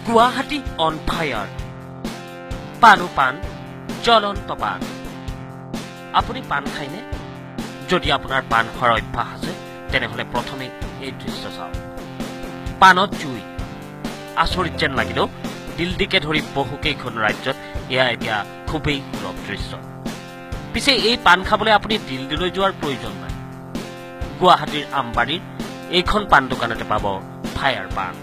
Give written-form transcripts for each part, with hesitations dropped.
Guwahati on fire পানো পান জ্বলন্ত পান আপুনি পান খায়নে যদি আপোনাৰ পান খোৱাৰ অভ্যাস আছে তেনেহলে প্ৰথমে এই দৃশ্য চাওক পানত জুই আচৰিত যেন লাগিলেও দিল্লীকে ধৰি বহুকেইখন ৰাজ্যত এয়া এতিয়া খুবেই সুলভ দৃশ্য পিছে এই পান খাবলৈ আপুনি দিল্লীলৈ যোৱাৰ প্ৰয়োজন নাই গুৱাহাটীৰ আমবাৰীৰ এইখন পান দোকানতে পাব ফায়াৰ পান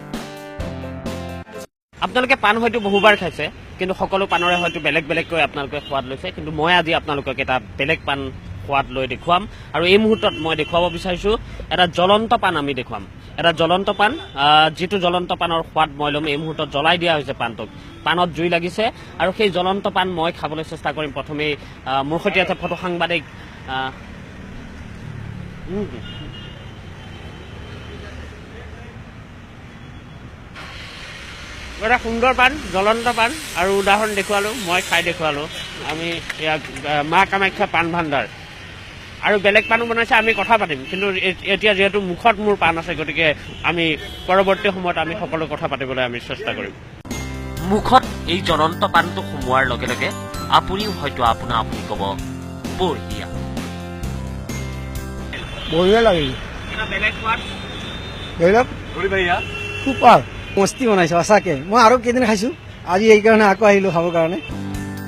আপোনালোকে পান হয়তো বহুবাৰ খাইছে কিন্তু সকলো পানৰে হয়তো বেলেগ বেলেগকৈ আপোনালোকে সোৱাদ লৈছে কিন্তু মই আজি আপোনালোকক এটা বেলেগ পান সোৱাদ লৈ দেখুৱাম আৰু এই মুহূৰ্তত মই দেখুৱাব বিচাৰিছো এটা জ্বলন্ত পান আমি দেখুৱাম এটা জ্বলন্ত পান যিটো জ্বলন্ত পানৰ সোৱাদ মই ল'ম এই মুহূৰ্তত জ্বলাই দিয়া হৈছে পানটোক পানত জুই লাগিছে আৰু সেই জ্বলন্ত পান মই খাবলৈ চেষ্টা কৰিম প্ৰথমে মোৰ সৈতে আছে ফটো সাংবাদিক এটা সুন্দৰ পান জ্বলন্ত পান আৰু উদাহৰণ দেখুৱালো মই খাই দেখুৱালো আমি ইয়াক মা কামাখ্যা পান ভাণ্ডাৰ আৰু বেলেগ পানো বনাইছে আমি কথা পাতিম কিন্তু এতিয়া যেহেতু মুখত মোৰ পান আছে গতিকে আমি পৰৱৰ্তী সময়ত আমি সকলো কথা পাতিবলৈ আমি চেষ্টা কৰিম মুখত এই জ্বলন্ত পানটো সোমোৱাৰ লগে লগে আপুনিও হয়তো আপুনি ক'ব বঢ়িয়া বঢ়িয়া লাগিল বেলেগ সোৱাদ বেলেগ সুপাৰ মস্তি বনাইছে সঁচাকে মই আৰু কেইদিন খাইছো আজি এইকাৰণে আকৌ আহিলো খাবৰ কাৰণে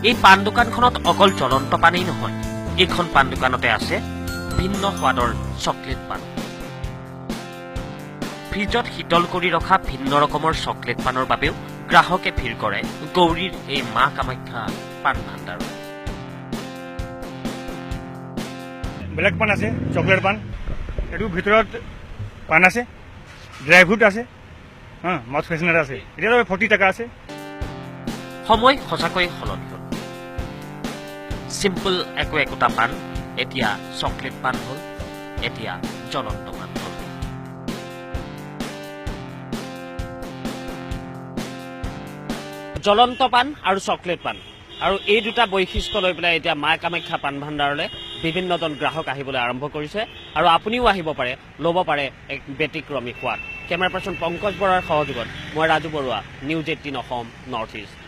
এই পান দোকানখনত অকল জ্বলন্ত পানেই নহয় এইখন পান দোকানতে আছে ভিন্ন সোৱাদৰ চকলেট পান ফ্ৰিজত শীতল কৰি ৰখা ভিন্ন ৰকমৰ চকলেট পানৰ বাবেও গ্ৰাহকে ভিৰ কৰে গৌৰীৰ এই মা কামাখ্যা পান ভাণ্ডাৰত বেলেগ পান আছে চকলেট পান এইটো ভিতৰত পান আছে ড্ৰাই ফ্ৰুট আছে মাউথ ফ্ৰেছনাৰ আছে এতিয়া 40 টকা আছে সময় সঁচাকৈ সলনি হ'ল চিম্পল একোটা পান এতিয়া চকলেট পান হ'ল এতিয়া জ্বলন্ত পান হ'ল জ্বলন্ত পান আৰু চকলেট পান আৰু এই দুটা বৈশিষ্ট্য লৈ পেলাই এতিয়া মা কামাখ্যা পান ভাণ্ডাৰলৈ বিভিন্নজন গ্ৰাহক আহিবলৈ আৰম্ভ কৰিছে আৰু আপুনিও আহিব পাৰে ল'ব পাৰে এক ব্যতিক্ৰমী সোৱাদ কেমেৰা পাৰ্চন পংকজ বৰাৰ সহযোগত মই Raju Baruah news 18 Assam north east